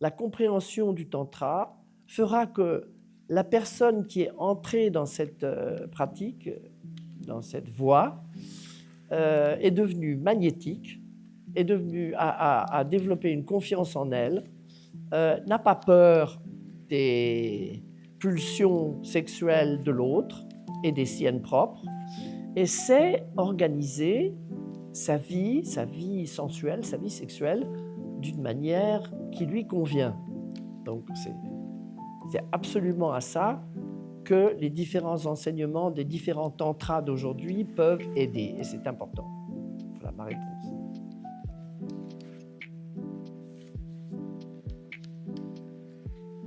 la compréhension du tantra fera que la personne qui est entrée dans cette pratique, dans cette voie, est devenue magnétique, est devenue, a développé une confiance en elle, n'a pas peur des pulsions sexuelles de l'autre et des siennes propres, et sait organiser sa vie sensuelle, sa vie sexuelle, d'une manière qui lui convient. Donc c'est absolument à ça que les différents enseignements des différents tantras d'aujourd'hui peuvent aider, et c'est important. Voilà ma réponse.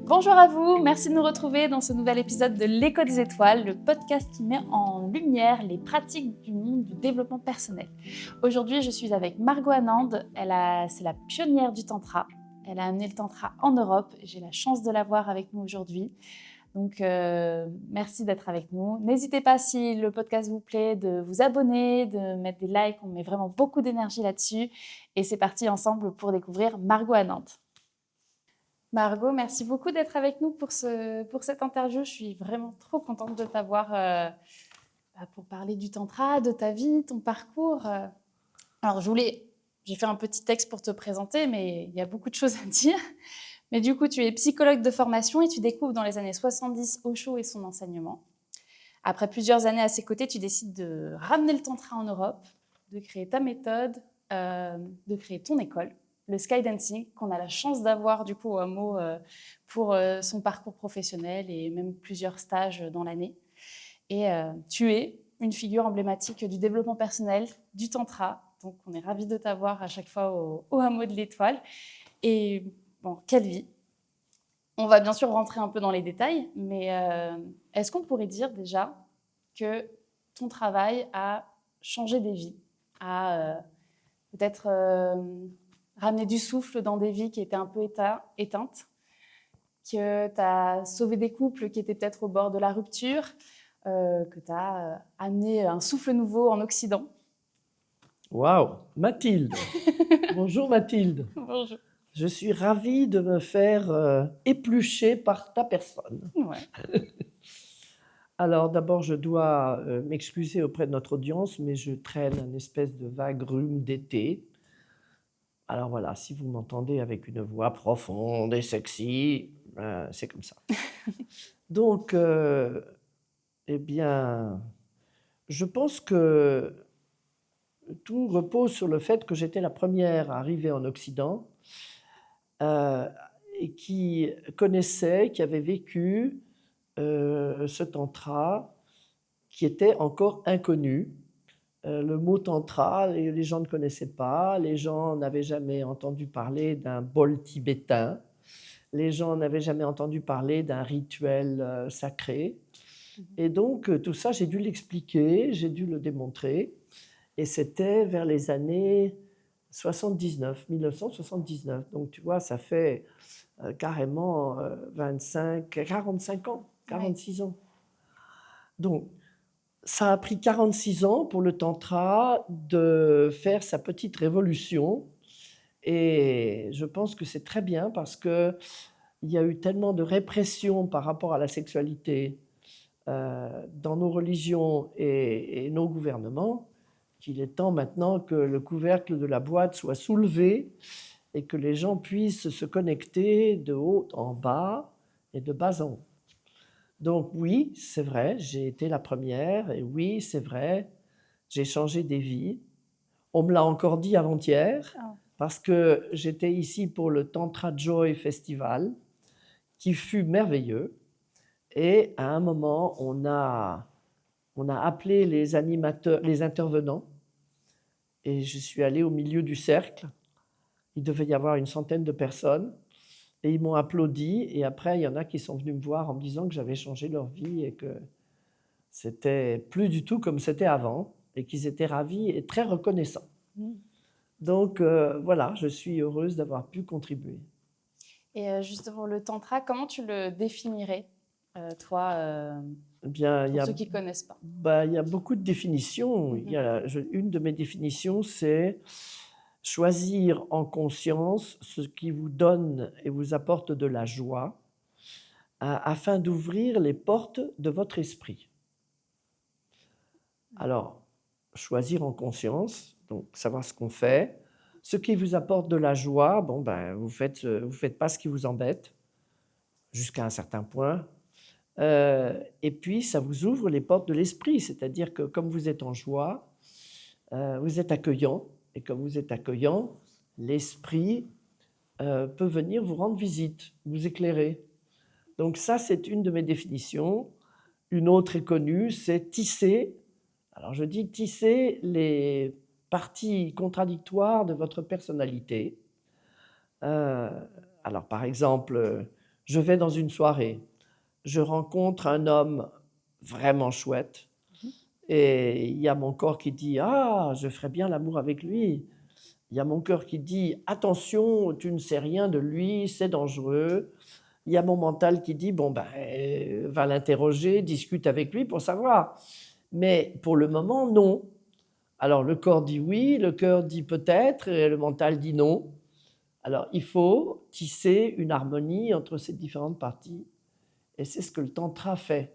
Bonjour à vous, merci de nous retrouver dans ce nouvel épisode de l'Écho des étoiles, le podcast qui met en lumière les pratiques du monde du développement personnel. Aujourd'hui, je suis avec Margot Anand, c'est la pionnière du Tantra. Elle a amené le Tantra en Europe, j'ai la chance de l'avoir avec nous aujourd'hui. Donc, merci d'être avec nous. N'hésitez pas, si le podcast vous plaît, de vous abonner, de mettre des likes, on met vraiment beaucoup d'énergie là-dessus. Et c'est parti ensemble pour découvrir Margot Anand. Margot, merci beaucoup d'être avec nous pour cette interview. Je suis vraiment trop contente de t'avoir pour parler du Tantra, de ta vie, ton parcours. Alors, j'ai fait un petit texte pour te présenter, mais il y a beaucoup de choses à dire. Mais du coup, tu es psychologue de formation et tu découvres dans les années 70 Osho et son enseignement. Après plusieurs années à ses côtés, tu décides de ramener le Tantra en Europe, de créer ta méthode, de créer ton école, le Skydancing, qu'on a la chance d'avoir du coup au hameau pour son parcours professionnel et même plusieurs stages dans l'année. Et tu es une figure emblématique du développement personnel, du Tantra. Donc, on est ravis de t'avoir à chaque fois au hameau de l'Étoile. Et bon, quelle vie! On va bien sûr rentrer un peu dans les détails, mais est-ce qu'on pourrait dire déjà que ton travail a changé des vies, a peut-être ramené du souffle dans des vies qui étaient un peu éteintes, que tu as sauvé des couples qui étaient peut-être au bord de la rupture, que tu as amené un souffle nouveau en Occident? Waouh, Mathilde. Bonjour Mathilde. Bonjour. Je suis ravie de me faire éplucher par ta personne. Ouais. Alors d'abord, je dois m'excuser auprès de notre audience, mais je traîne une espèce de vague rhume d'été. Alors voilà, si vous m'entendez avec une voix profonde et sexy, c'est comme ça. Donc, eh bien, je pense que tout repose sur le fait que j'étais la première à arriver en Occident et qui connaissait, qui avait vécu ce tantra qui était encore inconnu. Le mot tantra, les gens ne connaissaient pas, les gens n'avaient jamais entendu parler d'un bol tibétain, les gens n'avaient jamais entendu parler d'un rituel sacré. Et donc, tout ça, j'ai dû l'expliquer, j'ai dû le démontrer. Et c'était vers les années 79, 1979. Donc, tu vois, ça fait carrément 45 ans, 46 ans. Donc, ça a pris 46 ans pour le tantra de faire sa petite révolution. Et je pense que c'est très bien parce qu'il y a eu tellement de répression par rapport à la sexualité dans nos religions et nos gouvernements qu'il est temps maintenant que le couvercle de la boîte soit soulevé et que les gens puissent se connecter de haut en bas et de bas en haut. Donc oui, c'est vrai, j'ai été la première, et oui, c'est vrai, j'ai changé des vies. On me l'a encore dit avant-hier, parce que j'étais ici pour le Tantra Joy Festival, qui fut merveilleux. Et à un moment, on a appelé les animateurs, les intervenants, et je suis allée au milieu du cercle. Il devait y avoir une centaine de personnes. Et ils m'ont applaudi, et après, il y en a qui sont venus me voir en me disant que j'avais changé leur vie et que c'était plus du tout comme c'était avant, et qu'ils étaient ravis et très reconnaissants. Donc voilà, je suis heureuse d'avoir pu contribuer. Et justement, le tantra, comment tu le définirais, toi, Bien, pour ceux qui ne connaissent pas? Il y a beaucoup de définitions. Une de mes définitions, c'est choisir en conscience ce qui vous donne et vous apporte de la joie, afin d'ouvrir les portes de votre esprit. Alors, choisir en conscience, donc savoir ce qu'on fait. Ce qui vous apporte de la joie, bon, ben, vous faites pas ce qui vous embête, jusqu'à un certain point. Et puis, ça vous ouvre les portes de l'esprit, c'est-à-dire que comme vous êtes en joie, vous êtes accueillant, et comme vous êtes accueillant, l'esprit peut venir vous rendre visite, vous éclairer. Donc ça, c'est une de mes définitions. Une autre est connue, c'est tisser. Alors je dis tisser les parties contradictoires de votre personnalité. Alors par exemple, je vais dans une soirée, je rencontre un homme vraiment chouette et il y a mon corps qui dit « Ah, je ferais bien l'amour avec lui ». Il y a mon cœur qui dit « Attention, tu ne sais rien de lui, c'est dangereux ». Il y a mon mental qui dit « Bon, ben, va l'interroger, discute avec lui pour savoir ». Mais pour le moment, non. Alors le corps dit oui, le cœur dit peut-être, et le mental dit non. Alors il faut tisser une harmonie entre ces différentes parties, et c'est ce que le tantra fait.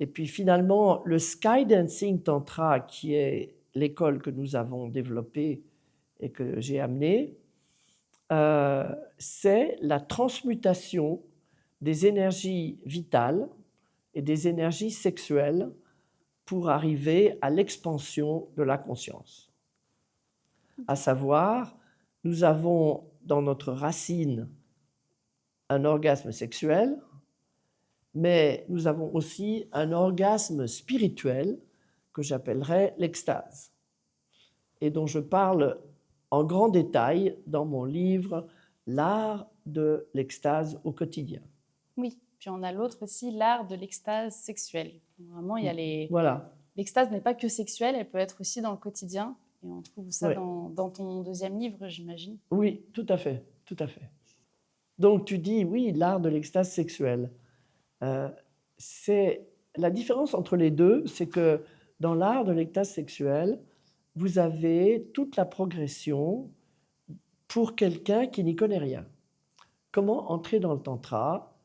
Et puis finalement, le Skydancing Tantra, qui est l'école que nous avons développée et que j'ai amenée, c'est la transmutation des énergies vitales et des énergies sexuelles pour arriver à l'expansion de la conscience. À savoir, nous avons dans notre racine un orgasme sexuel, mais nous avons aussi un orgasme spirituel que j'appellerais l'extase, et dont je parle en grand détail dans mon livre « L'art de l'extase au quotidien ». Oui, puis on a l'autre aussi, l'art de l'extase sexuelle. Vraiment, il y a les... Voilà. L'extase n'est pas que sexuelle, elle peut être aussi dans le quotidien. Et on trouve ça Ouais. dans ton deuxième livre, j'imagine. Oui, tout à fait, tout à fait. Donc tu dis, oui, l'art de l'extase sexuelle. C'est la différence entre les deux, c'est que dans l'art de l'extase sexuelle, vous avez toute la progression pour quelqu'un qui n'y connaît rien. Comment entrer dans le tantra,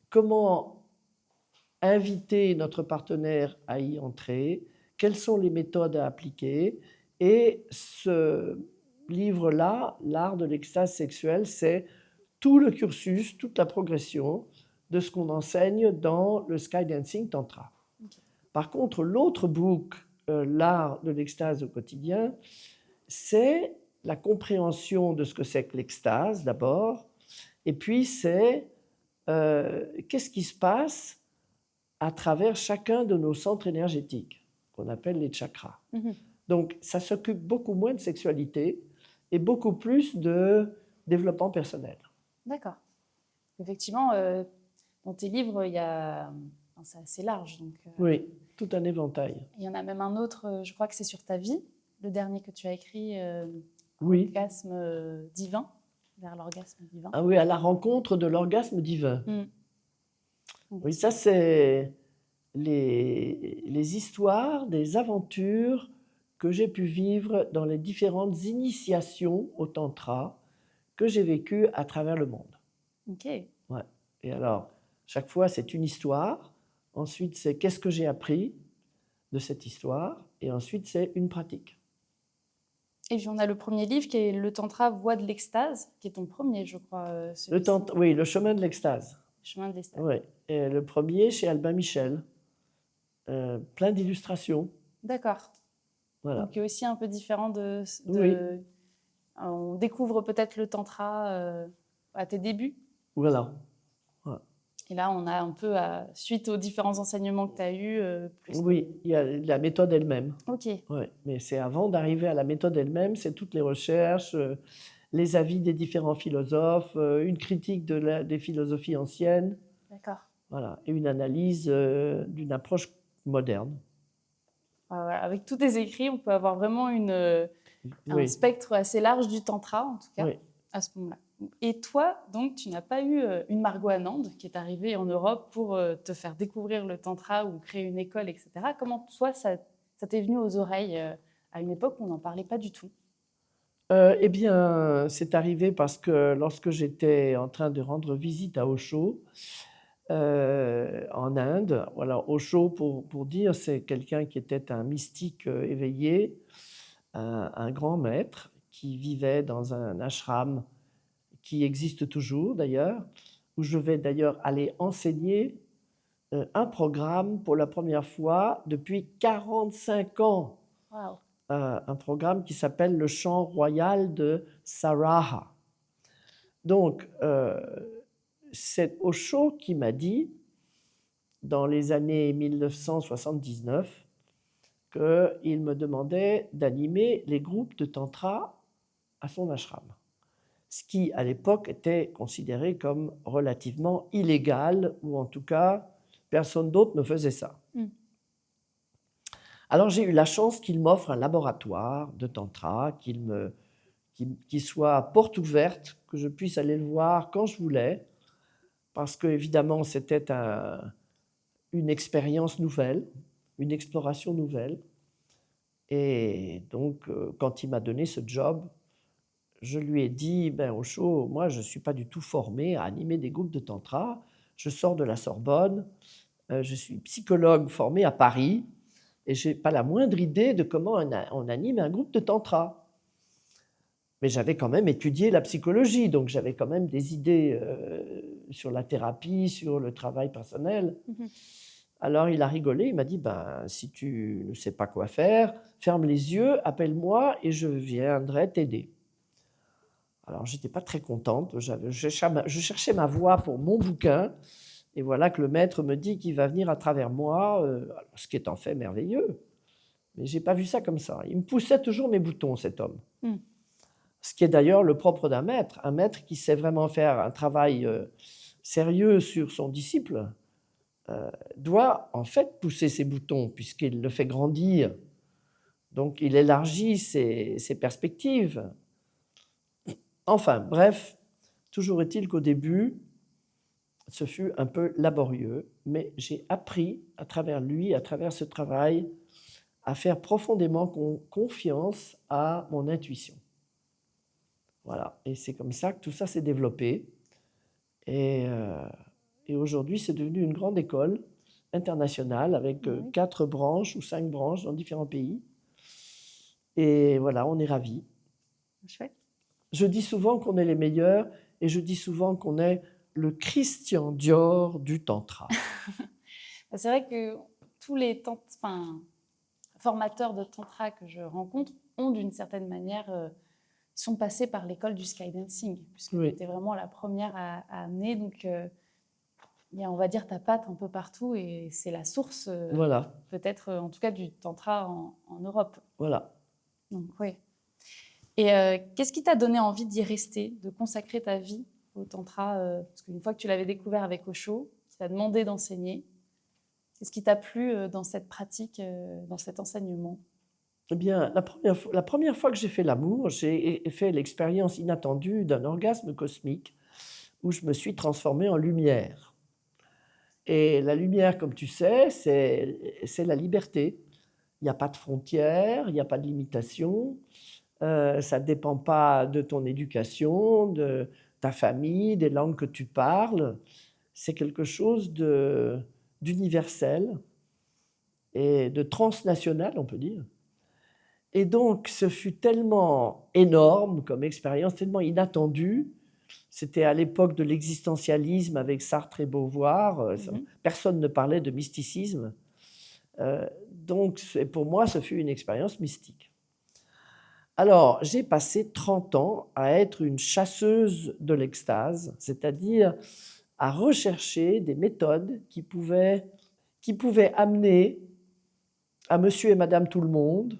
comment inviter notre partenaire à y entrer, quelles sont les méthodes à appliquer. Et ce livre-là, l'art de l'extase sexuelle, c'est tout le cursus, toute la progression de ce qu'on enseigne dans le Skydancing Tantra. Okay. Par contre, l'autre book, l'art de l'extase au quotidien, c'est la compréhension de ce que c'est que l'extase d'abord, et puis c'est qu'est-ce qui se passe à travers chacun de nos centres énergétiques, qu'on appelle les chakras. Mm-hmm. Donc, ça s'occupe beaucoup moins de sexualité et beaucoup plus de développement personnel. D'accord. Effectivement, dans tes livres, c'est assez large. Donc, oui, tout un éventail. Il y en a même un autre, je crois que c'est sur ta vie, le dernier que tu as écrit, oui. Orgasme divin, vers l'orgasme divin. Ah oui, à la rencontre de l'orgasme divin. Mm. Oui, ça c'est les histoires, des aventures que j'ai pu vivre dans les différentes initiations au tantra que j'ai vécues à travers le monde. Ok. Ouais. Et alors, chaque fois c'est une histoire, ensuite c'est qu'est-ce que j'ai appris de cette histoire, et ensuite c'est une pratique. Et puis on a le premier livre qui est Le Tantra Voie de l'extase, qui est ton premier, je crois. Oui, Le chemin de l'extase. Chemin de l'extase. Oui, et le premier chez Albin Michel, plein d'illustrations. D'accord. Voilà. Donc, qui est aussi un peu différent oui. On découvre peut-être le tantra à tes débuts. Voilà. Ouais. Et là, on a un peu, suite aux différents enseignements que tu as eus... oui, il y a la méthode elle-même. Ok. Ouais, mais c'est avant d'arriver à la méthode elle-même, c'est toutes les recherches, les avis des différents philosophes, une critique des philosophies anciennes. D'accord. Voilà, et une analyse d'une approche moderne. Avec tous tes écrits, on peut avoir vraiment un spectre assez large du tantra, en tout cas, à ce moment-là. Et toi, donc, tu n'as pas eu une Margot Anand qui est arrivée en Europe pour te faire découvrir le tantra ou créer une école, etc. Comment, toi, ça t'est venu aux oreilles à une époque où on n'en parlait pas du tout? Eh bien, c'est arrivé parce que lorsque j'étais en train de rendre visite à Osho, en Inde, voilà, Osho, pour dire, c'est quelqu'un qui était un mystique éveillé, un grand maître qui vivait dans un ashram qui existe toujours d'ailleurs, où je vais d'ailleurs aller enseigner un programme pour la première fois depuis 45 ans. Waouh. Un programme qui s'appelle le chant royal de Saraha. Donc, c'est Osho qui m'a dit, dans les années 1979, qu'il me demandait d'animer les groupes de tantra à son ashram. Ce qui, à l'époque, était considéré comme relativement illégal, ou en tout cas, personne d'autre ne faisait ça. Mm. Alors j'ai eu la chance qu'il m'offre un laboratoire de tantra, qu'il soit à porte ouverte, que je puisse aller le voir quand je voulais, parce que évidemment c'était une expérience nouvelle, une exploration nouvelle. Et donc quand il m'a donné ce job, je lui ai dit, ben Osho, moi je ne suis pas du tout formé à animer des groupes de tantra, je sors de la Sorbonne, je suis psychologue formé à Paris, et je n'ai pas la moindre idée de comment on anime un groupe de tantra. Mais j'avais quand même étudié la psychologie, donc j'avais quand même des idées sur la thérapie, sur le travail personnel. Mhm. Alors il a rigolé, il m'a dit, ben, si tu ne sais pas quoi faire, ferme les yeux, appelle-moi et je viendrai t'aider. Alors j'étais pas très contente, je cherchais ma voie pour mon bouquin, et voilà que le maître me dit qu'il va venir à travers moi, ce qui est en fait merveilleux. Mais je n'ai pas vu ça comme ça. Il me poussait toujours mes boutons, cet homme. Mm. Ce qui est d'ailleurs le propre d'un maître. Un maître qui sait vraiment faire un travail sérieux sur son disciple doit en fait pousser ses boutons, puisqu'il le fait grandir. Donc il élargit ses perspectives. Enfin, bref, toujours est-il qu'au début, ce fut un peu laborieux, mais j'ai appris à travers lui, à travers ce travail, à faire profondément confiance à mon intuition. Voilà, et c'est comme ça que tout ça s'est développé. Et, et aujourd'hui, c'est devenu une grande école internationale avec Oui. 4 branches ou 5 branches dans différents pays. Et voilà, on est ravis. Chouette. Je dis souvent qu'on est les meilleurs et je dis souvent qu'on est le Christian Dior du Tantra. C'est vrai que tous les formateurs de tantra que je rencontre ont d'une certaine manière sont passés par l'école du skydancing, puisque Oui. tu étais vraiment la première à amener. Donc, il y a, on va dire, ta patte un peu partout et c'est la source, Voilà, peut-être, en tout cas, du tantra en Europe. voilà. Donc, oui. Et qu'est-ce qui t'a donné envie d'y rester, de consacrer ta vie au tantra parce qu'une fois que tu l'avais découvert avec Osho, qui t'a demandé d'enseigner, qu'est-ce qui t'a plu dans cette pratique, dans cet enseignement? Eh bien, la première fois que j'ai fait l'amour, j'ai fait l'expérience inattendue d'un orgasme cosmique où je me suis transformé en lumière. Et la lumière, comme tu sais, c'est la liberté. Il n'y a pas de frontières, il n'y a pas de limitation. Ça ne dépend pas de ton éducation, de ta famille, des langues que tu parles. C'est quelque chose d'universel et de transnational, on peut dire. Et donc, ce fut tellement énorme comme expérience, tellement inattendu. C'était à l'époque de l'existentialisme avec Sartre et Beauvoir. Personne ne parlait de mysticisme. Donc, pour moi, ce fut une expérience mystique. Alors, j'ai passé 30 ans à être une chasseuse de l'extase, c'est-à-dire à rechercher des méthodes qui pouvaient amener à monsieur et madame tout le monde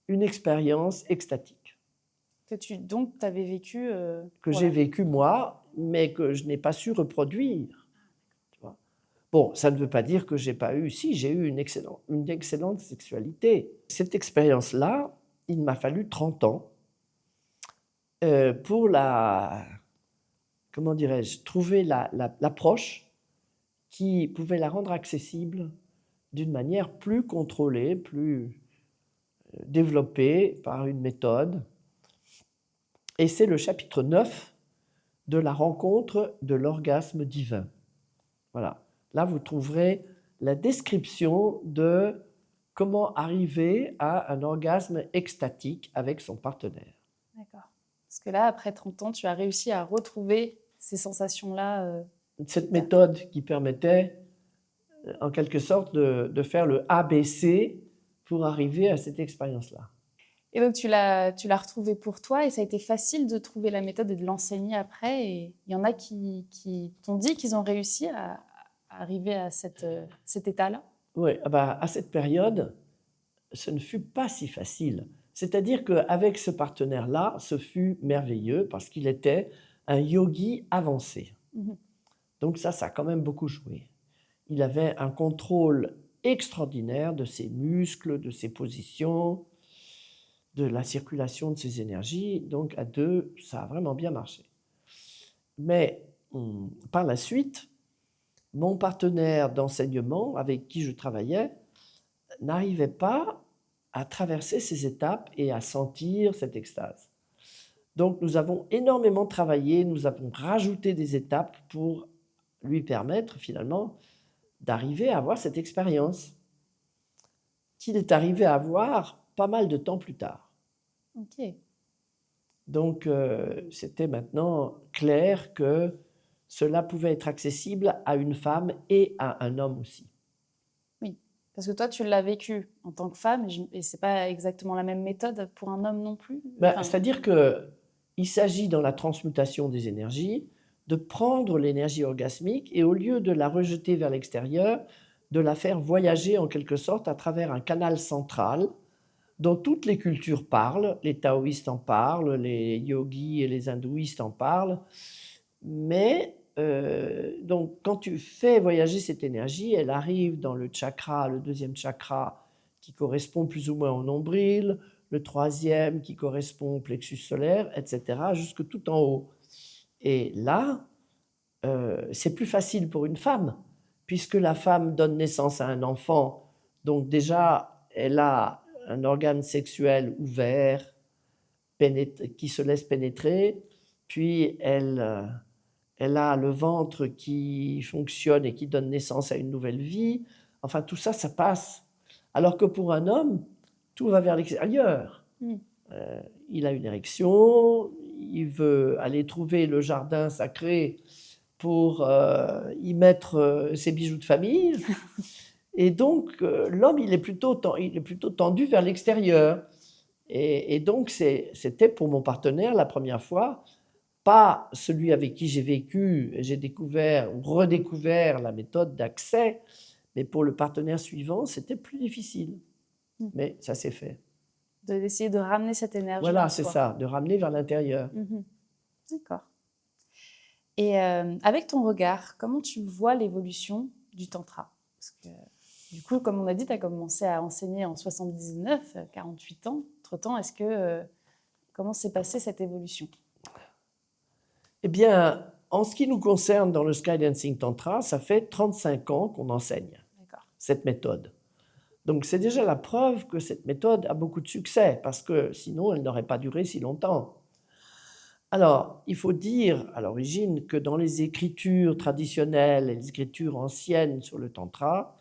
une expérience extatique. Que tu avais vécu Que j'ai vécu moi, mais que je n'ai pas su reproduire. Tu vois. Bon, ça ne veut pas dire que j'ai pas eu, si, j'ai eu une excellente sexualité. Cette expérience-là, il m'a fallu 30 ans pour comment dirais-je, trouver l'approche qui pouvait la rendre accessible d'une manière plus contrôlée, plus développée par une méthode. Et c'est le chapitre 9 de la rencontre de l'orgasme divin. Voilà. Là, vous trouverez la description de comment arriver à un orgasme extatique avec son partenaire. D'accord. Parce que là, après 30 ans, tu as réussi à retrouver ces sensations-là. Cette méthode qui permettait, en quelque sorte, de faire le ABC pour arriver à cette expérience-là. Et donc, tu l'as retrouvé pour toi et ça a été facile de trouver la méthode et de l'enseigner après. Et il y en a qui t'ont dit qu'ils ont réussi à arriver à cet état-là. Oui, à cette période, ce ne fut pas si facile. C'est-à-dire qu'avec ce partenaire-là, ce fut merveilleux parce qu'il était un yogi avancé. Mhm. Donc ça a quand même beaucoup joué. Il avait un contrôle extraordinaire de ses muscles, de ses positions, de la circulation de ses énergies. Donc à deux, ça a vraiment bien marché. Mais par la suite, mon partenaire d'enseignement avec qui je travaillais n'arrivait pas à traverser ces étapes et à sentir cette extase. Donc nous avons énormément travaillé, nous avons rajouté des étapes pour lui permettre finalement d'arriver à avoir cette expérience qu'il est arrivé à avoir pas mal de temps plus tard. Ok. Donc c'était maintenant clair que cela pouvait être accessible à une femme et à un homme aussi. Oui, parce que toi, tu l'as vécu en tant que femme et c'est pas exactement la même méthode pour un homme non plus. Enfin, C'est-à-dire qu'il s'agit dans la transmutation des énergies de prendre l'énergie orgasmique et au lieu de la rejeter vers l'extérieur, de la faire voyager en quelque sorte à travers un canal central dont toutes les cultures parlent, les taoïstes en parlent, les yogis et les hindouistes en parlent, mais donc quand tu fais voyager cette énergie, elle arrive dans le chakra, le deuxième chakra qui correspond plus ou moins au nombril, le troisième qui correspond au plexus solaire, etc., jusque tout en haut. Et là, c'est plus facile pour une femme, puisque la femme donne naissance à un enfant, donc déjà, elle a un organe sexuel ouvert, qui se laisse pénétrer, puis elle a le ventre qui fonctionne et qui donne naissance à une nouvelle vie. Enfin, tout ça, ça passe. Alors que pour un homme, tout va vers l'extérieur. Il a une érection, il veut aller trouver le jardin sacré pour y mettre ses bijoux de famille. Et donc, l'homme, il est plutôt tendu vers l'extérieur. Et donc, c'était pour mon partenaire la première fois, pas celui avec qui j'ai vécu, j'ai découvert ou redécouvert la méthode d'accès, mais pour le partenaire suivant, c'était plus difficile. Mais ça s'est fait. D'essayer de ramener cette énergie. Voilà, c'est ça, de ramener vers l'intérieur. D'accord. Et avec ton regard, comment tu vois l'évolution du tantra? Parce que du coup, comme on a dit, tu as commencé à enseigner en 79, 48 ans. Entre-temps, comment s'est passée cette évolution? Eh bien, en ce qui nous concerne dans le Skydancing Tantra, ça fait 35 ans qu'on enseigne cette méthode. Donc c'est déjà la preuve que cette méthode a beaucoup de succès, parce que sinon elle n'aurait pas duré si longtemps. Alors, il faut dire à l'origine que dans les écritures traditionnelles et les écritures anciennes sur le Tantra,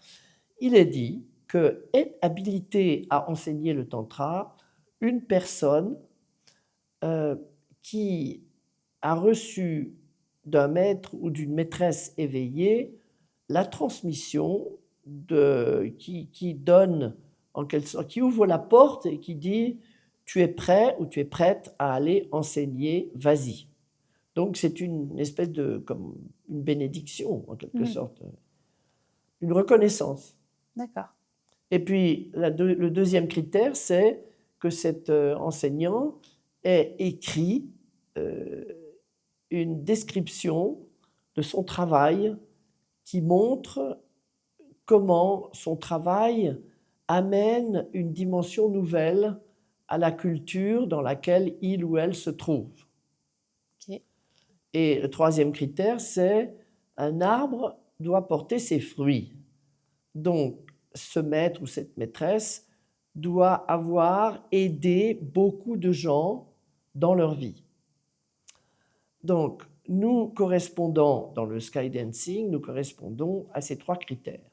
il est dit que est habilitée à enseigner le Tantra une personne qui a reçu d'un maître ou d'une maîtresse éveillée la transmission qui donne, en quelque sorte, qui ouvre la porte et qui dit « tu es prêt ou tu es prête à aller enseigner, vas-y ». Donc c'est une espèce comme une bénédiction, en quelque sorte, une reconnaissance. D'accord. Et puis le deuxième critère, c'est que cet enseignant ait écrit une description de son travail qui montre comment son travail amène une dimension nouvelle à la culture dans laquelle il ou elle se trouve. Okay. Et le troisième critère, c'est un arbre doit porter ses fruits. Donc, ce maître ou cette maîtresse doit avoir aidé beaucoup de gens dans leur vie. Donc, nous correspondons, dans le skydancing, nous correspondons à ces 3 critères.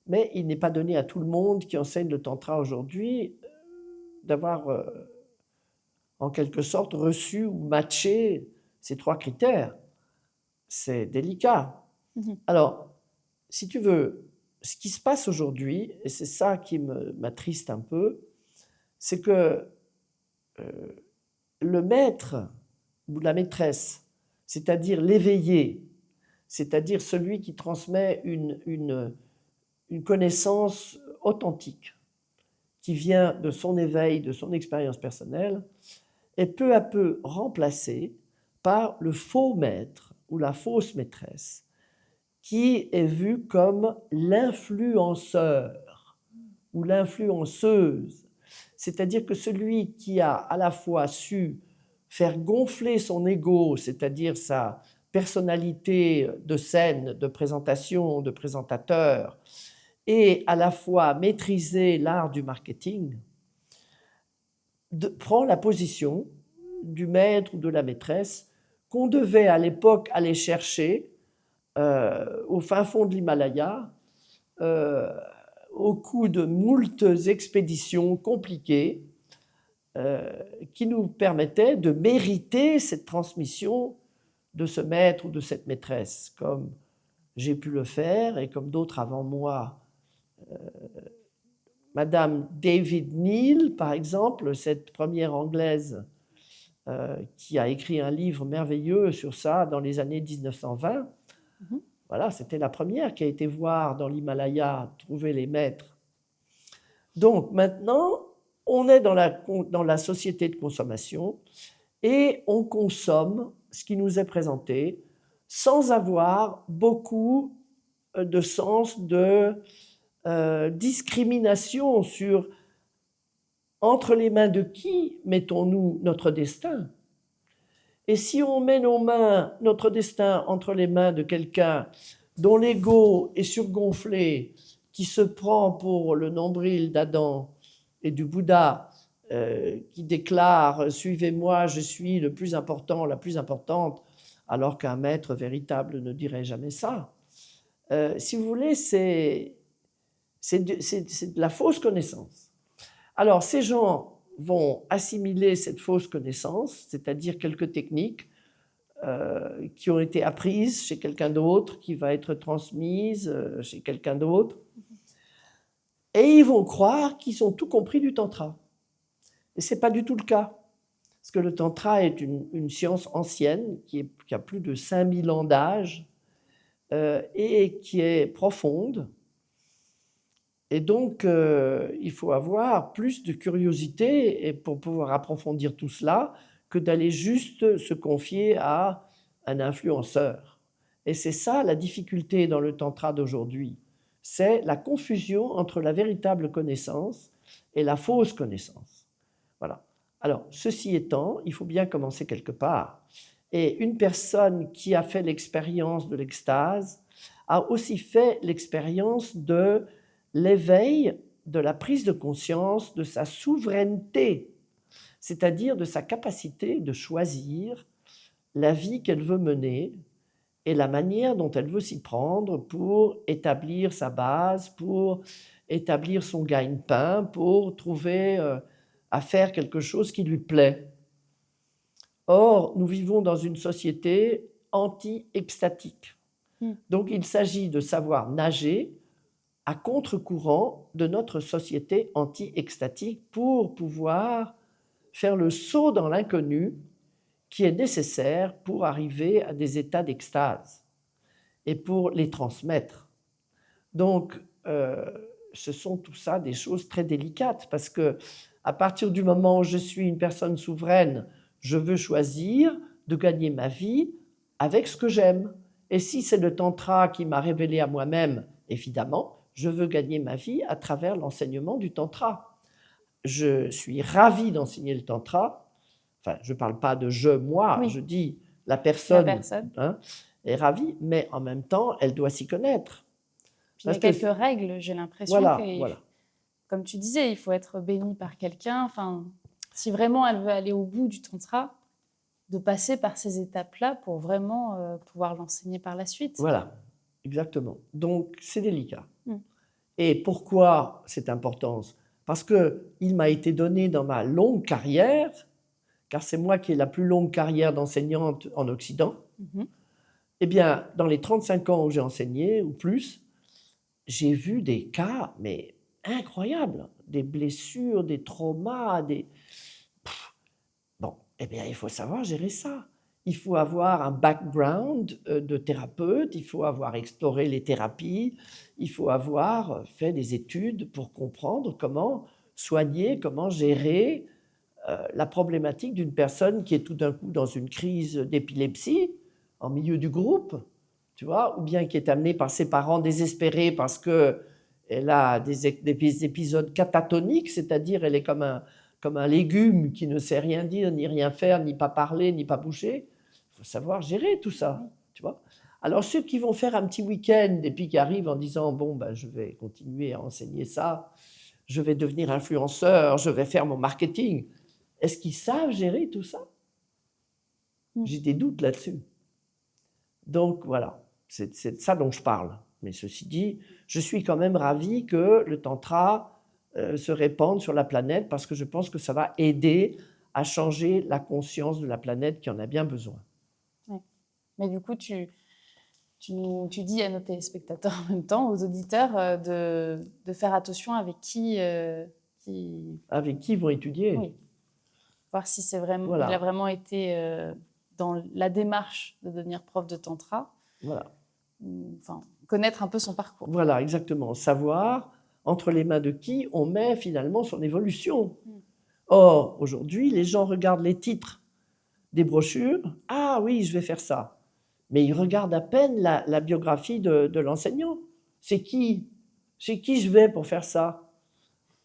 Mais il n'est pas donné à tout le monde qui enseigne le tantra aujourd'hui d'avoir, en quelque sorte, reçu ou matché ces 3 critères. C'est délicat. Alors, si tu veux, ce qui se passe aujourd'hui, et c'est ça qui m'attriste un peu, c'est que le maître ou la maîtresse, c'est-à-dire l'éveillé, c'est-à-dire celui qui transmet une connaissance authentique, qui vient de son éveil, de son expérience personnelle, est peu à peu remplacé par le faux maître ou la fausse maîtresse, qui est vu comme l'influenceur ou l'influenceuse. C'est-à-dire que celui qui a à la fois su faire gonfler son ego, c'est-à-dire sa personnalité de scène, de présentation, de présentateur, et à la fois maîtriser l'art du marketing, prend la position du maître ou de la maîtresse qu'on devait à l'époque aller chercher au fin fond de l'Himalaya, au coup de moultes expéditions compliquées qui nous permettaient de mériter cette transmission de ce maître ou de cette maîtresse, comme j'ai pu le faire et comme d'autres avant moi. Madame David Neal, par exemple, cette première Anglaise qui a écrit un livre merveilleux sur ça dans les années 1920. Voilà, c'était la première qui a été voir dans l'Himalaya, trouver les maîtres. Donc maintenant, on est dans la société de consommation et on consomme ce qui nous est présenté sans avoir beaucoup de sens de discrimination sur entre les mains de qui mettons-nous notre destin. Et si on met notre destin entre les mains de quelqu'un dont l'ego est surgonflé, qui se prend pour le nombril d'Adam et du Bouddha, qui déclare « Suivez-moi, je suis le plus important, la plus importante », alors qu'un maître véritable ne dirait jamais ça. Si vous voulez, c'est de la fausse connaissance. Alors, ces gens vont assimiler cette fausse connaissance, c'est-à-dire quelques techniques qui ont été apprises chez quelqu'un d'autre, qui va être transmise chez quelqu'un d'autre, et ils vont croire qu'ils ont tout compris du tantra. Et ce n'est pas du tout le cas, parce que le tantra est une science ancienne qui a plus de 5000 ans d'âge et qui est profonde. Et donc, il faut avoir plus de curiosité pour pouvoir approfondir tout cela que d'aller juste se confier à un influenceur. Et c'est ça la difficulté dans le tantra d'aujourd'hui. C'est la confusion entre la véritable connaissance et la fausse connaissance. Voilà. Alors, ceci étant, il faut bien commencer quelque part. Et une personne qui a fait l'expérience de l'extase a aussi fait l'expérience de l'éveil, de la prise de conscience de sa souveraineté, c'est-à-dire de sa capacité de choisir la vie qu'elle veut mener et la manière dont elle veut s'y prendre pour établir sa base, pour établir son gagne-pain, pour trouver à faire quelque chose qui lui plaît. Or, nous vivons dans une société anti-extatique. Donc, il s'agit de savoir nager à contre-courant de notre société anti-extatique pour pouvoir faire le saut dans l'inconnu qui est nécessaire pour arriver à des états d'extase et pour les transmettre. Donc, ce sont tout ça des choses très délicates parce que à partir du moment où je suis une personne souveraine, je veux choisir de gagner ma vie avec ce que j'aime. Et si c'est le tantra qui m'a révélé à moi-même, évidemment, je veux gagner ma vie à travers l'enseignement du tantra. Je suis ravie d'enseigner le tantra. Enfin, je ne parle pas de je, moi, oui. Je dis la personne est ravie, mais en même temps, elle doit s'y connaître. Puis il y a quelques règles, j'ai l'impression que, comme tu disais, il faut être béni par quelqu'un. Enfin, si vraiment elle veut aller au bout du tantra, de passer par ces étapes-là pour vraiment pouvoir l'enseigner par la suite. Voilà, exactement. Donc, c'est délicat. Mm. Et pourquoi cette importance? Parce qu'il m'a été donné dans ma longue carrière, car c'est moi qui ai la plus longue carrière d'enseignante en Occident. Mhm. Eh bien, dans les 35 ans où j'ai enseigné, ou plus, j'ai vu des cas, mais incroyables, des blessures, des traumas, des... Bon, eh bien, il faut savoir gérer ça. Il faut avoir un background de thérapeute, il faut avoir exploré les thérapies, il faut avoir fait des études pour comprendre comment soigner, comment gérer la problématique d'une personne qui est tout d'un coup dans une crise d'épilepsie en milieu du groupe, tu vois, ou bien qui est amenée par ses parents désespérés parce qu'elle a des épisodes catatoniques, c'est-à-dire elle est comme un légume qui ne sait rien dire, ni rien faire, ni pas parler, ni pas bouger. Il faut savoir gérer tout ça, tu vois. Alors ceux qui vont faire un petit week-end et puis qui arrivent en disant « bon, ben, je vais continuer à enseigner ça, je vais devenir influenceur, je vais faire mon marketing », est-ce qu'ils savent gérer tout ça? J'ai des doutes là-dessus. Donc voilà, c'est de ça dont je parle. Mais ceci dit, je suis quand même ravi que le tantra se répande sur la planète parce que je pense que ça va aider à changer la conscience de la planète qui en a bien besoin. Ouais. Mais du coup, tu dis à nos téléspectateurs en même temps, aux auditeurs, de faire attention avec qui... Avec qui ils vont étudier? Oui. Voir si c'est vraiment, Voilà. il a vraiment été dans la démarche de devenir prof de tantra. Voilà. Enfin, connaître un peu son parcours. Voilà, exactement. Savoir entre les mains de qui on met finalement son évolution. Or, aujourd'hui, les gens regardent les titres des brochures. Ah oui, je vais faire ça. Mais ils regardent à peine la biographie de l'enseignant. C'est qui? Chez qui je vais pour faire ça?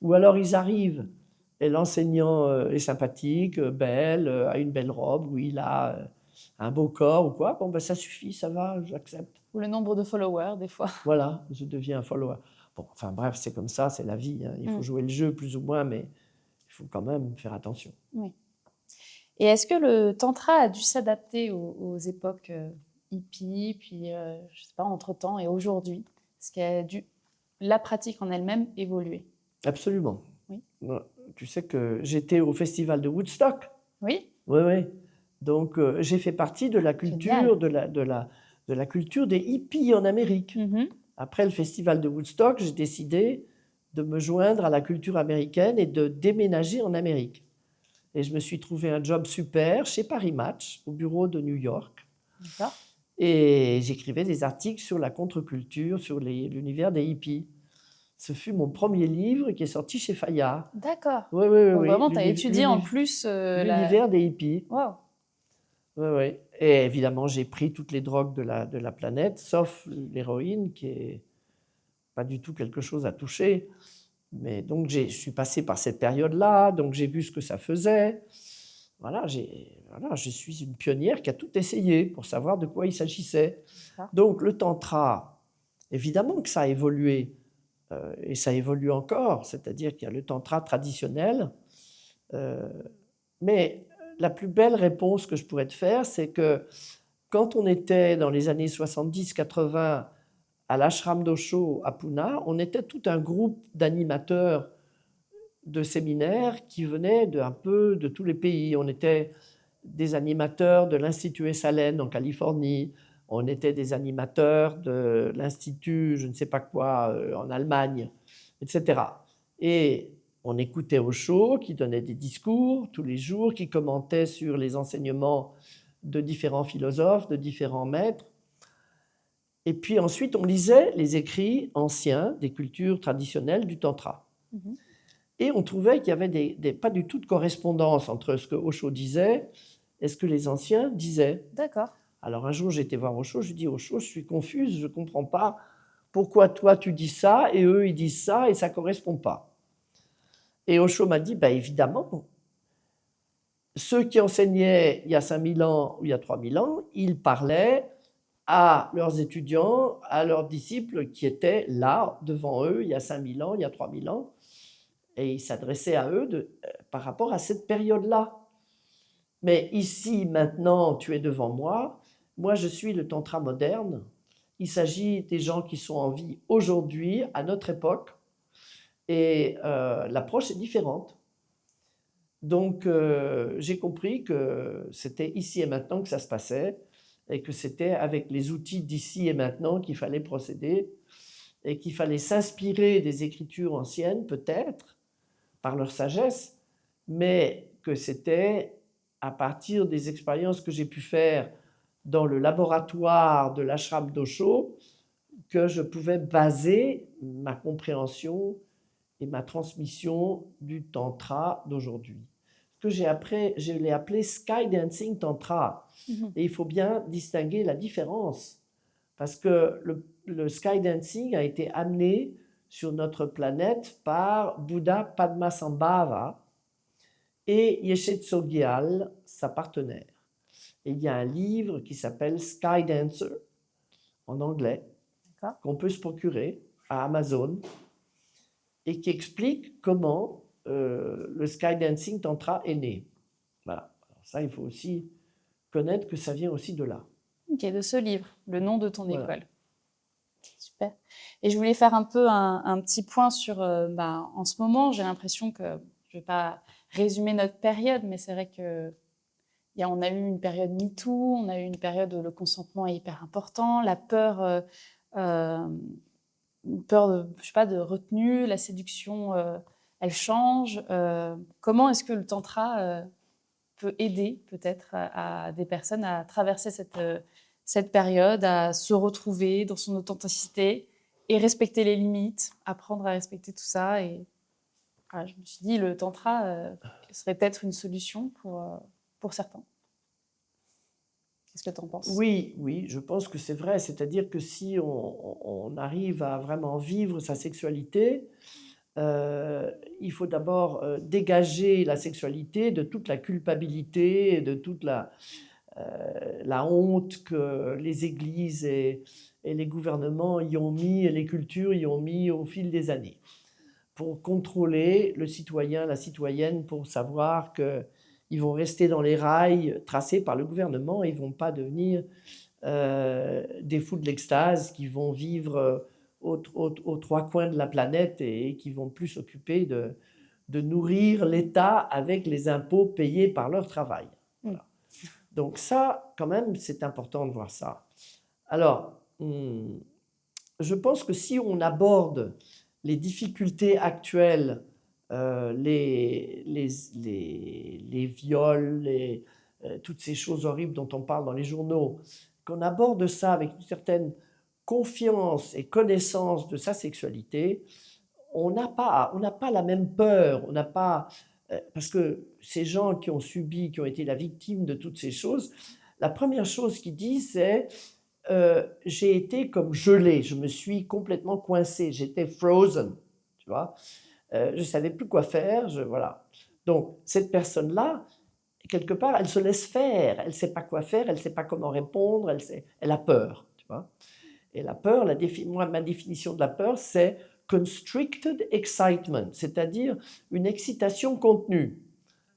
Ou alors ils arrivent et l'enseignant est sympathique, belle, a une belle robe, ou il a un beau corps ou quoi. Bon, ben ça suffit, ça va, j'accepte. Ou le nombre de followers, des fois. Voilà, je deviens un follower. Bon, enfin bref, c'est comme ça, c'est la vie. Hein. Il faut jouer le jeu plus ou moins, mais il faut quand même faire attention. Oui. Et est-ce que le tantra a dû s'adapter aux époques hippies, puis je sais pas, entre-temps et aujourd'hui? Est-ce qu'il a dû, la pratique en elle-même, évoluer? Absolument. Oui. Tu sais que j'étais au festival de Woodstock. Oui. Oui, oui. Donc j'ai fait partie de la culture, de la culture des hippies en Amérique. Mm-hmm. Après le festival de Woodstock, j'ai décidé de me joindre à la culture américaine et de déménager en Amérique. Et je me suis trouvé un job super chez Paris Match, au bureau de New York. D'accord. Et j'écrivais des articles sur la contre-culture, sur l'univers des hippies. Ce fut mon premier livre qui est sorti chez Fayard. D'accord. Oui, oui, oui. Donc oui. vraiment, tu as étudié en plus l'univers des hippies. Wow. Oui, oui. Et évidemment, j'ai pris toutes les drogues de la planète, sauf l'héroïne, qui est pas du tout quelque chose à toucher. Mais donc, je suis passé par cette période-là, donc j'ai vu ce que ça faisait. Voilà, je suis une pionnière qui a tout essayé pour savoir de quoi il s'agissait. Donc, le tantra, évidemment que ça a évolué, et ça évolue encore, c'est-à-dire qu'il y a le tantra traditionnel, mais la plus belle réponse que je pourrais te faire, c'est que quand on était dans les années 70-80 à l'ashram d'Osho à Pune, on était tout un groupe d'animateurs de séminaires qui venaient un peu de tous les pays. On était des animateurs de l'Institut Esalen en Californie, on était des animateurs de l'Institut je ne sais pas quoi en Allemagne, etc. Et on écoutait Osho qui donnait des discours tous les jours, qui commentait sur les enseignements de différents philosophes, de différents maîtres. Et puis ensuite, on lisait les écrits anciens des cultures traditionnelles du Tantra. Mm-hmm. Et on trouvait qu'il n'y avait pas du tout de correspondance entre ce que Osho disait et ce que les anciens disaient. D'accord. Alors un jour, j'ai été voir Osho, je lui ai dit « Osho, je suis confuse, je ne comprends pas pourquoi toi tu dis ça et eux ils disent ça et ça ne correspond pas. » Et Osho m'a dit « évidemment, ceux qui enseignaient il y a 5000 ans ou il y a 3000 ans, ils parlaient à leurs étudiants, à leurs disciples qui étaient là, devant eux, il y a 5000 ans, il y a 3000 ans, et ils s'adressaient à eux par rapport à cette période-là. Mais ici, maintenant, tu es devant moi. Moi, je suis le tantra moderne. Il s'agit des gens qui sont en vie aujourd'hui, à notre époque, et l'approche est différente. Donc, j'ai compris que c'était ici et maintenant que ça se passait, et que c'était avec les outils d'ici et maintenant qu'il fallait procéder, et qu'il fallait s'inspirer des écritures anciennes, peut-être, par leur sagesse, mais que c'était à partir des expériences que j'ai pu faire dans le laboratoire de l'ashram d'Osho que je pouvais baser ma compréhension et ma transmission du tantra d'aujourd'hui. Ce que je l'ai appelé Sky Dancing Tantra. Et il faut bien distinguer la différence, parce que le Sky Dancing a été amené sur notre planète par Bouddha Padmasambhava et Yeshe Tsogyal, sa partenaire. Et il y a un livre qui s'appelle Sky Dancer, en anglais, qu'on peut se procurer à Amazon, et qui explique comment le Skydancing Tantra est né. Voilà. Alors ça, il faut aussi connaître que ça vient aussi de là. Ok, de ce livre, le nom de ton Voilà. école. Super. Et je voulais faire un peu un petit point sur, en ce moment, j'ai l'impression que, je ne vais pas résumer notre période, mais c'est vrai que on a eu une période MeToo, on a eu une période où le consentement est hyper important, la peur, une peur de, je sais pas, de retenue, la séduction, elle change. Comment est-ce que le tantra peut aider peut-être à des personnes à traverser cette période, à se retrouver dans son authenticité et respecter les limites, apprendre à respecter tout ça. Et voilà, je me suis dit, le tantra serait peut-être une solution pour certains. Qu'est-ce que tu en penses? Oui, oui, je pense que c'est vrai. C'est-à-dire que si on arrive à vraiment vivre sa sexualité, il faut d'abord dégager la sexualité de toute la culpabilité, de toute la honte que les églises et les gouvernements y ont mis, et les cultures y ont mis au fil des années, pour contrôler le citoyen, la citoyenne, pour savoir qu'ils vont rester dans les rails tracés par le gouvernement, et ils ne vont pas devenir des fous de l'extase qui vont vivre aux trois coins de la planète et qui vont plus s'occuper de nourrir l'État avec les impôts payés par leur travail. Voilà. Donc ça, quand même, c'est important de voir ça. Alors, je pense que si on aborde les difficultés actuelles, les viols, toutes ces choses horribles dont on parle dans les journaux, qu'on aborde ça avec une certaine confiance et connaissance de sa sexualité, on n'a pas la même peur, on n'a pas, parce que ces gens qui ont subi, qui ont été la victime de toutes ces choses, la première chose qu'ils disent, c'est j'ai été comme gelé, je me suis complètement coincé, j'étais frozen, tu vois, je ne savais plus quoi faire, voilà. Donc, cette personne-là, quelque part, elle se laisse faire, elle ne sait pas quoi faire, elle ne sait pas comment répondre, elle a peur, tu vois. Et la peur, moi, ma définition de la peur, c'est constricted excitement, c'est-à-dire une excitation contenue.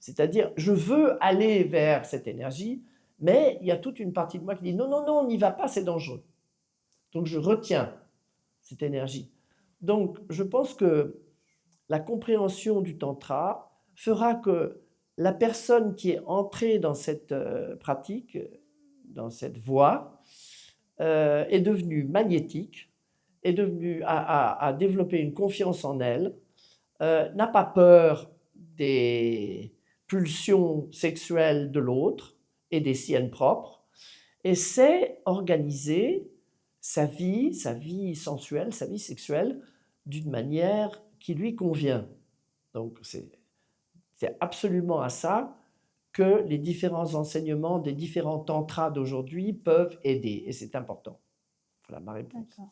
C'est-à-dire, je veux aller vers cette énergie, mais il y a toute une partie de moi qui dit non, non, non, on n'y va pas, c'est dangereux. Donc, je retiens cette énergie. Donc, je pense que la compréhension du tantra fera que la personne qui est entrée dans cette pratique, dans cette voie, est devenue magnétique, est devenue, a développé une confiance en elle, n'a pas peur des pulsions sexuelles de l'autre et des siennes propres, et sait organiser sa vie sensuelle, sa vie sexuelle, d'une manière qui lui convient. Donc c'est absolument à ça que les différents enseignements des différents tantras d'aujourd'hui peuvent aider, et c'est important. Voilà ma réponse. D'accord.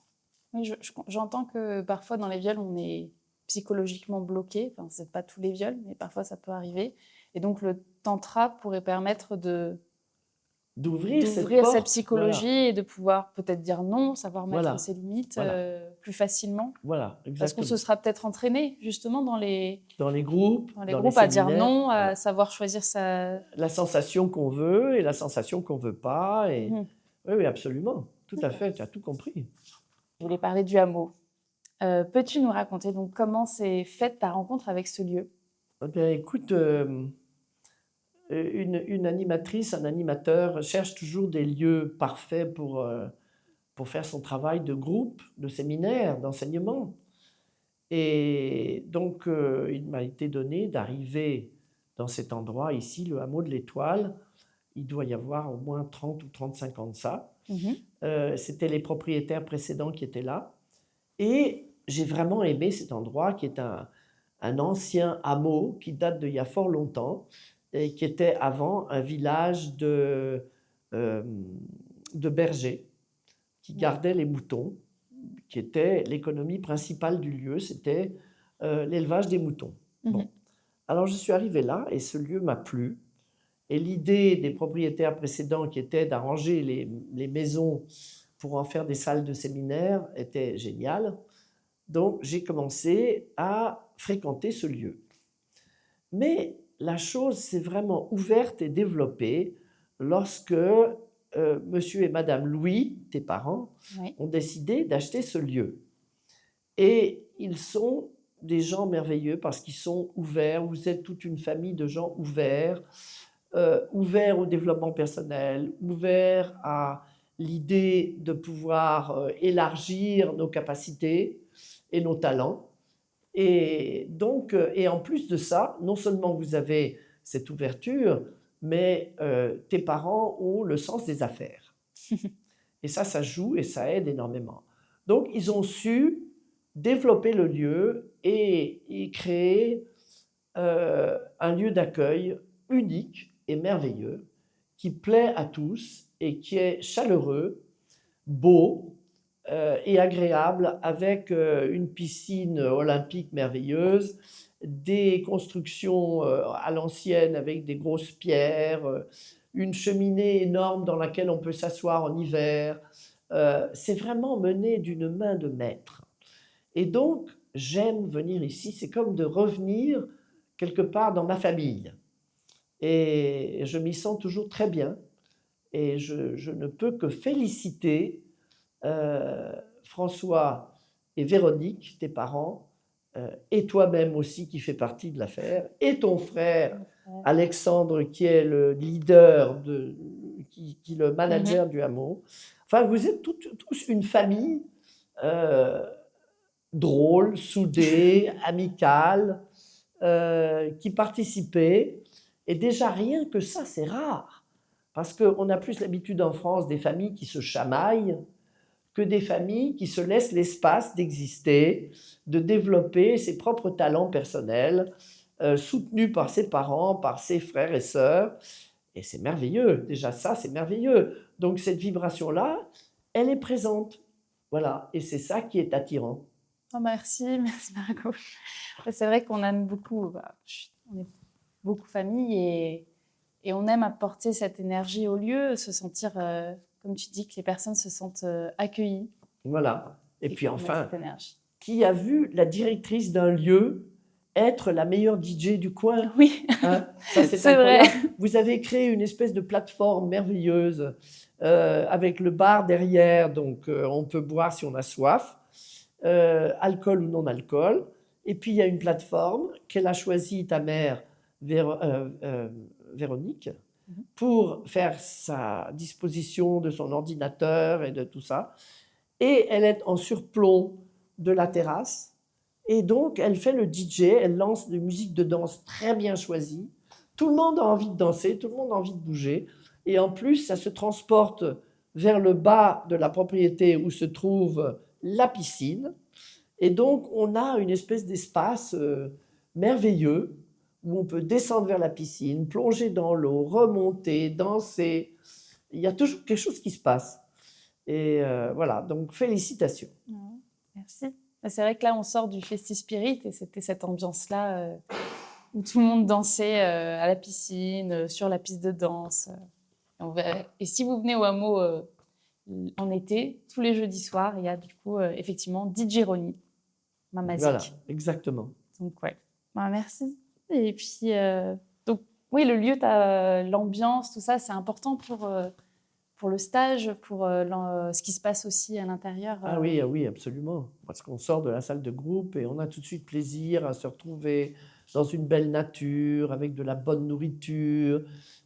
Oui, j'entends que parfois dans les viols, on est psychologiquement bloqué. Enfin, c'est pas tous les viols, mais parfois ça peut arriver. Et donc le tantra pourrait permettre d'ouvrir cette porte, psychologie, voilà, et de pouvoir peut-être dire non, savoir mettre voilà, ses limites voilà, plus facilement. Voilà, Parce qu'on exactement. se sera peut-être entraîné justement dans les groupes, dans les dans groupes les à dire séminaires, non, à voilà. savoir choisir sa... La sensation qu'on veut et la sensation qu'on ne veut pas. Et... Mhm. Oui, oui, absolument. Tout à D'accord. fait, tu as tout compris. Je voulais parler du hameau. Peux-tu nous raconter donc comment s'est faite ta rencontre avec ce lieu? Eh bien, écoute, une animatrice, un animateur cherche toujours des lieux parfaits pour faire son travail de groupe, de séminaire, d'enseignement. Et donc, il m'a été donné d'arriver dans cet endroit ici, le hameau de l'Étoile. Il doit y avoir au moins 30 ou 35 ans de ça. C'était les propriétaires précédents qui étaient là. Et j'ai vraiment aimé cet endroit qui est un ancien hameau qui date d'il y a fort longtemps et qui était avant un village euh, de bergers qui gardaient les moutons, qui était l'économie principale du lieu, c'était l'élevage des moutons. Bon. Alors je suis arrivé là et ce lieu m'a plu. Et l'idée des propriétaires précédents qui était d'arranger les maisons pour en faire des salles de séminaire était géniale. Donc j'ai commencé à fréquenter ce lieu. Mais la chose s'est vraiment ouverte et développée lorsque monsieur et madame Louis, tes parents, Oui. ont décidé d'acheter ce lieu. Et ils sont des gens merveilleux parce qu'ils sont ouverts. Vous êtes toute une famille de gens ouverts, ouverts au développement personnel, ouverts à l'idée de pouvoir élargir nos capacités et nos talents. Et donc, et en plus de ça, non seulement vous avez cette ouverture, mais tes parents ont le sens des affaires. Et ça joue et ça aide énormément. Donc, ils ont su développer le lieu et créer un lieu d'accueil unique et merveilleux qui plaît à tous et qui est chaleureux, beau et agréable avec une piscine olympique merveilleuse, des constructions à l'ancienne avec des grosses pierres, une cheminée énorme dans laquelle on peut s'asseoir en hiver. C'est vraiment mené d'une main de maître. Et donc, j'aime venir ici, c'est comme de revenir quelque part dans ma famille. Et je m'y sens toujours très bien. Et je ne peux que féliciter François et Véronique, tes parents, et toi-même aussi qui fais partie de l'affaire, et ton frère Alexandre qui est le leader, qui est le manager du hameau. Enfin, vous êtes tous une famille drôle, soudée, amicale, qui participait. Et déjà, rien que ça, c'est rare. Parce qu'on a plus l'habitude en France des familles qui se chamaillent que des familles qui se laissent l'espace d'exister, de développer ses propres talents personnels, soutenus par ses parents, par ses frères et sœurs. Et c'est merveilleux. Déjà, ça, c'est merveilleux. Donc, cette vibration-là, elle est présente. Voilà. Et c'est ça qui est attirant. Oh, merci Margot. C'est vrai qu'on aime beaucoup, on est beaucoup famille et on aime apporter cette énergie au lieu, se sentir, comme tu dis, que les personnes se sentent accueillies. Voilà. Et puis enfin, qui a vu la directrice d'un lieu être la meilleure DJ du coin? Oui, hein, ça c'est incroyable. Vrai. Vous avez créé une espèce de plateforme merveilleuse avec le bar derrière, donc on peut boire si on a soif. Alcool ou non alcool. Et puis il y a une plateforme qu'elle a choisie, ta mère, Véronique, pour faire sa disposition de son ordinateur et de tout ça. Et elle est en surplomb de la terrasse. Et donc elle fait le DJ, elle lance des musiques de danse très bien choisies. Tout le monde a envie de danser, tout le monde a envie de bouger. Et en plus, ça se transporte vers le bas de la propriété où se trouve la piscine. Et donc, on a une espèce d'espace merveilleux où on peut descendre vers la piscine, plonger dans l'eau, remonter, danser. Il y a toujours quelque chose qui se passe. Et voilà, donc félicitations. Merci. C'est vrai que là, on sort du Festi-Spirit et c'était cette ambiance-là où tout le monde dansait à la piscine, sur la piste de danse. Et si vous venez au hameau en été, tous les jeudis soirs, il y a du coup effectivement DJ Ronnie, Mamazik. Voilà, exactement. Donc ouais, bah, merci. Et puis donc oui, le lieu, l'ambiance, tout ça, c'est important pour le stage, pour ce qui se passe aussi à l'intérieur. Ah oui, absolument. Parce qu'on sort de la salle de groupe et on a tout de suite plaisir à se retrouver dans une belle nature, avec de la bonne nourriture,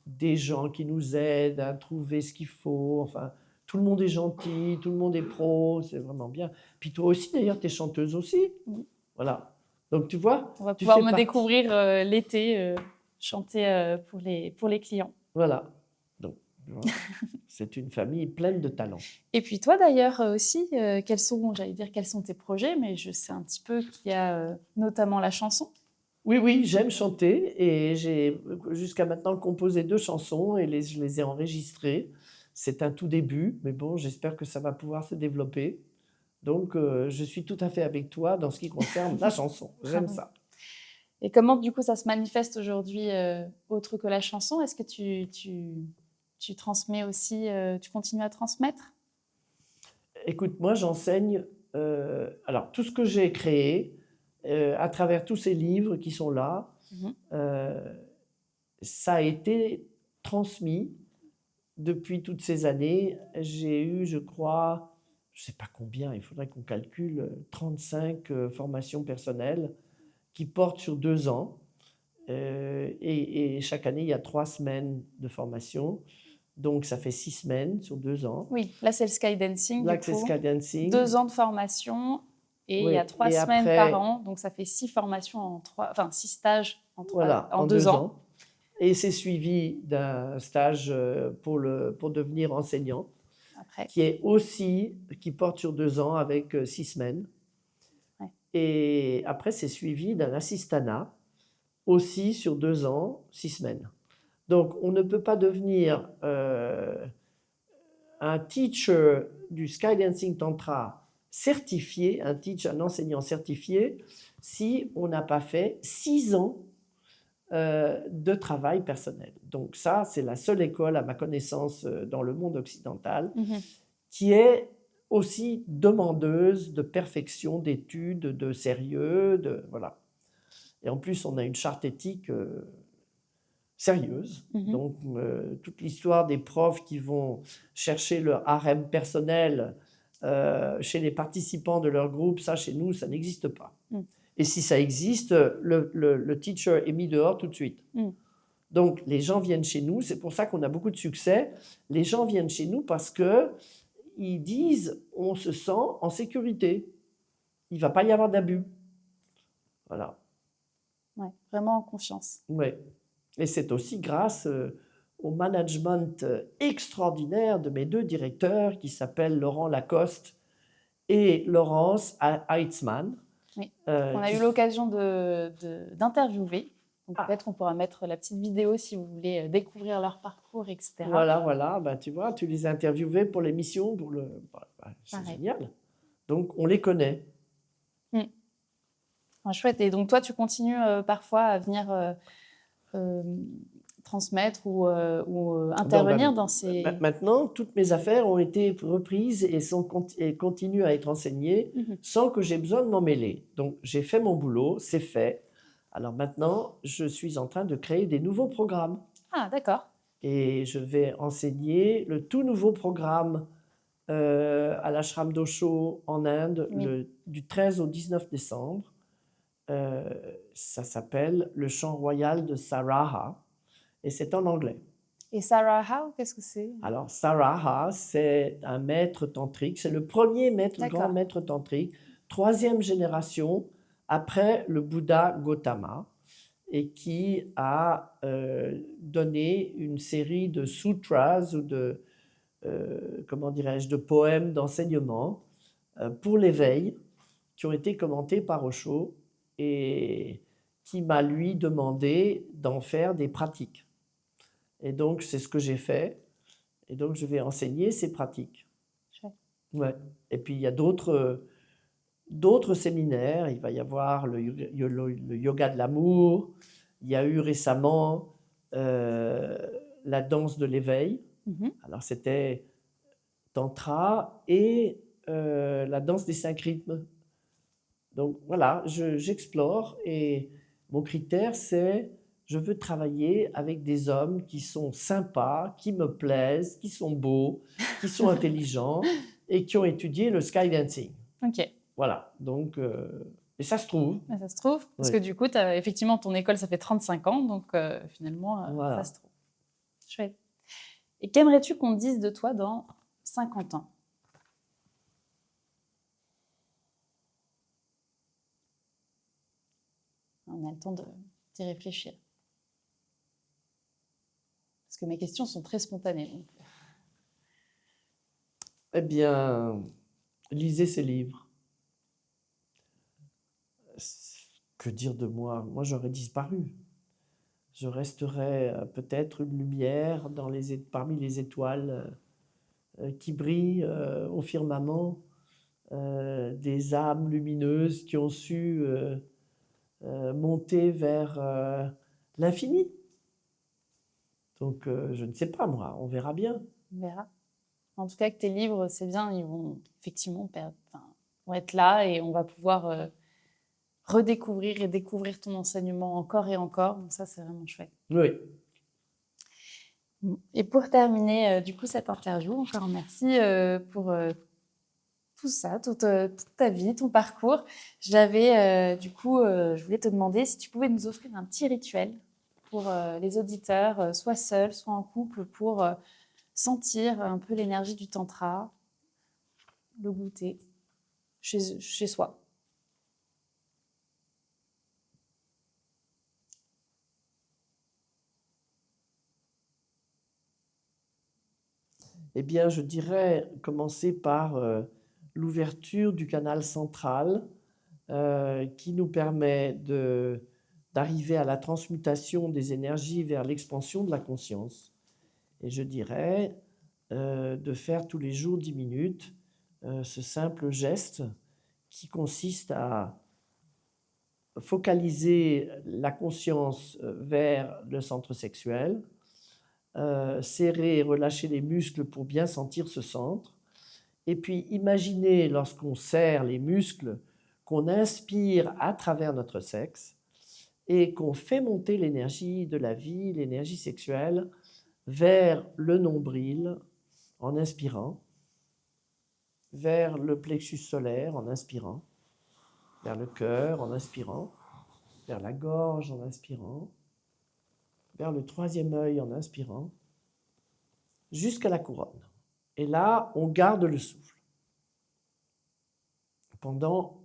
des gens qui nous aident à trouver ce qu'il faut. Enfin, tout le monde est gentil, tout le monde est pro, c'est vraiment bien. Puis toi aussi, d'ailleurs, tu es chanteuse aussi. Oui. Voilà. Donc tu vois, On va tu pouvoir fais me partie. découvrir l'été, chanter pour les clients. Voilà. Donc, voilà. C'est une famille pleine de talent. Et puis toi d'ailleurs aussi, quels sont tes projets, mais je sais un petit peu qu'il y a notamment la chanson. Oui, j'aime chanter et j'ai jusqu'à maintenant composé 2 chansons et je les ai enregistrées. C'est un tout début, mais bon, j'espère que ça va pouvoir se développer. Donc, je suis tout à fait avec toi dans ce qui concerne la chanson. J'aime ça. Et comment du coup ça se manifeste aujourd'hui autre que la chanson? Est-ce que tu transmets aussi, tu continues à transmettre? Écoute, moi, j'enseigne, alors tout ce que j'ai créé, à travers tous ces livres qui sont là, Mhm. ça a été transmis depuis toutes ces années. J'ai eu, je crois, je ne sais pas combien, il faudrait qu'on calcule, 35 formations personnelles qui portent sur 2 ans. Et chaque année, il y a 3 semaines de formation. Donc, ça fait 6 semaines sur 2 ans. Oui, là c'est le Skydancing Là, du c'est coup. Skydancing. 2 ans de formation et il y a Oui. 3 Et semaines après, par an, donc ça fait 6 formations enfin 6 stages voilà, en en 2 2 ans. ans. Et c'est suivi d'un stage pour devenir enseignant, Après. qui porte sur 2 ans avec 6 semaines. Ouais. Et après, c'est suivi d'un assistanat, aussi sur 2 ans, 6 semaines. Donc, on ne peut pas devenir un teacher du Skydancing Tantra certifié, un enseignant certifié, si on n'a pas fait 6 ans de travail personnel. Donc ça, c'est la seule école, à ma connaissance, dans le monde occidental, qui est aussi demandeuse de perfection, d'études, de sérieux, voilà. Et en plus, on a une charte éthique sérieuse. Donc, toute l'histoire des profs qui vont chercher leur harem personnel chez les participants de leur groupe, ça, chez nous, ça n'existe pas. Et si ça existe, le teacher est mis dehors tout de suite. Donc, les gens viennent chez nous, c'est pour ça qu'on a beaucoup de succès. Les gens viennent chez nous parce qu'ils disent on se sent en sécurité. Il ne va pas y avoir d'abus. Voilà. Ouais, vraiment en confiance. Oui. Et c'est aussi grâce au management extraordinaire de mes 2 directeurs qui s'appellent Laurent Lacoste et Laurence Heitzmann. Oui. On a eu l'occasion d'interviewer. Donc peut-être qu'on pourra mettre la petite vidéo si vous voulez découvrir leur parcours, etc. Voilà. Ben, tu vois, tu les as interviewés pour l'émission. C'est génial. Donc, on les connaît. Chouette. Et donc, toi, tu continues parfois à venir transmettre ou intervenir dans ces... Maintenant, toutes mes affaires ont été reprises et continuent à être enseignées sans que j'ai besoin de m'en mêler. Donc, j'ai fait mon boulot, c'est fait. Alors maintenant, je suis en train de créer des nouveaux programmes. Ah, d'accord. Et je vais enseigner le tout nouveau programme à l'ashram d'Osho en Inde du 13 au 19 décembre. Ça s'appelle le chant royal de Saraha et c'est en anglais. Et Saraha, qu'est-ce que c'est? Alors, Saraha, c'est un maître tantrique, c'est le premier grand maître tantrique, 3e génération après le Bouddha Gautama, et qui a donné une série de sutras ou de, de poèmes d'enseignement pour l'éveil, qui ont été commentés par Osho et qui m'a lui demandé d'en faire des pratiques. Et donc, c'est ce que j'ai fait. Et donc, je vais enseigner ces pratiques. Ouais. Et puis, il y a d'autres séminaires. Il va y avoir le yoga de l'amour. Il y a eu récemment la danse de l'éveil. Alors, c'était tantra et la danse des 5 rythmes. Donc voilà, j'explore et mon critère, c'est je veux travailler avec des hommes qui sont sympas, qui me plaisent, qui sont beaux, qui sont intelligents et qui ont étudié le skydancing. Ok. Voilà, donc, et ça se trouve. Mais ça se trouve, parce Oui. que du coup, effectivement, ton école, ça fait 35 ans, donc finalement, Voilà. ça se trouve. Chouette. Et qu'aimerais-tu qu'on dise de toi dans 50 ans? On a le temps d'y réfléchir. Parce que mes questions sont très spontanées. Donc. Eh bien, lisez ces livres. Que dire de moi? Moi, j'aurais disparu. Je resterais peut-être une lumière parmi les étoiles qui brillent au firmament, des âmes lumineuses qui ont su monter vers l'infini. Donc, je ne sais pas, moi, on verra bien. On verra. En tout cas, que tes livres, c'est bien, ils vont effectivement vont être là et on va pouvoir redécouvrir et découvrir ton enseignement encore et encore. Donc ça, c'est vraiment chouette. Oui. Et pour terminer, du coup, cette interview, encore merci pour tout ça, toute ta vie, ton parcours. Je voulais te demander si tu pouvais nous offrir un petit rituel pour les auditeurs, soit seuls, soit en couple, pour sentir un peu l'énergie du tantra, le goûter chez soi. Eh bien, je dirais commencer par l'ouverture du canal central qui nous permet d'arriver à la transmutation des énergies vers l'expansion de la conscience. Et je dirais de faire tous les jours 10 minutes ce simple geste qui consiste à focaliser la conscience vers le centre sexuel, serrer et relâcher les muscles pour bien sentir ce centre. Et puis imaginez lorsqu'on serre les muscles qu'on inspire à travers notre sexe et qu'on fait monter l'énergie de la vie, l'énergie sexuelle, vers le nombril en inspirant, vers le plexus solaire en inspirant, vers le cœur en inspirant, vers la gorge en inspirant, vers le troisième œil en inspirant, jusqu'à la couronne. Et là, on garde le souffle pendant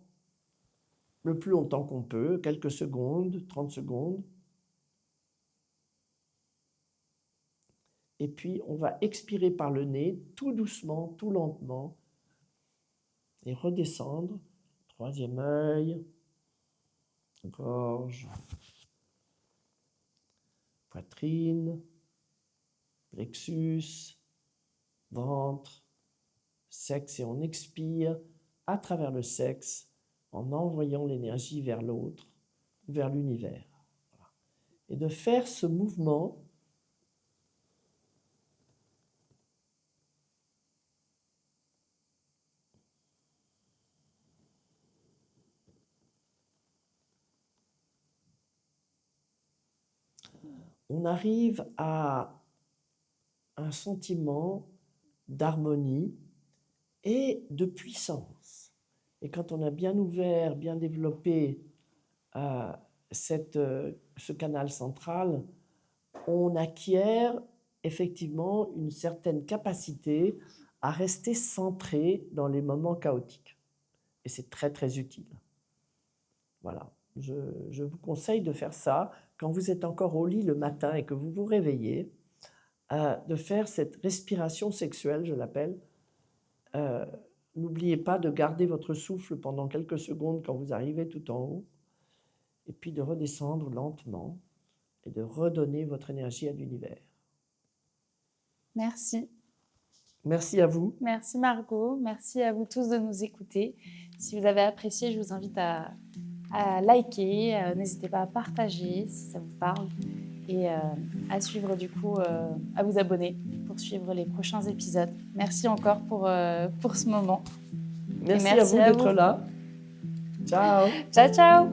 le plus longtemps qu'on peut, quelques secondes, 30 secondes. Et puis, on va expirer par le nez, tout doucement, tout lentement, et redescendre. Troisième œil, gorge, poitrine, plexus, ventre, sexe, et on expire à travers le sexe en envoyant l'énergie vers l'autre, vers l'univers. Voilà. Et de faire ce mouvement on arrive à un sentiment d'harmonie et de puissance. Et quand on a bien ouvert, bien développé ce canal central, on acquiert effectivement une certaine capacité à rester centré dans les moments chaotiques. Et c'est très, très utile. Voilà. Je vous conseille de faire ça quand vous êtes encore au lit le matin et que vous vous réveillez, de faire cette respiration sexuelle, je l'appelle. N'oubliez pas de garder votre souffle pendant quelques secondes quand vous arrivez tout en haut, et puis de redescendre lentement et de redonner votre énergie à l'univers. Merci. Merci à vous. Merci Margot. Merci à vous tous de nous écouter. Si vous avez apprécié, je vous invite à liker. N'hésitez pas à partager si ça vous parle. Et à suivre du coup, à vous abonner pour poursuivre les prochains épisodes. Merci encore pour ce moment. Merci à vous d'être là. Ciao. Ciao, ciao.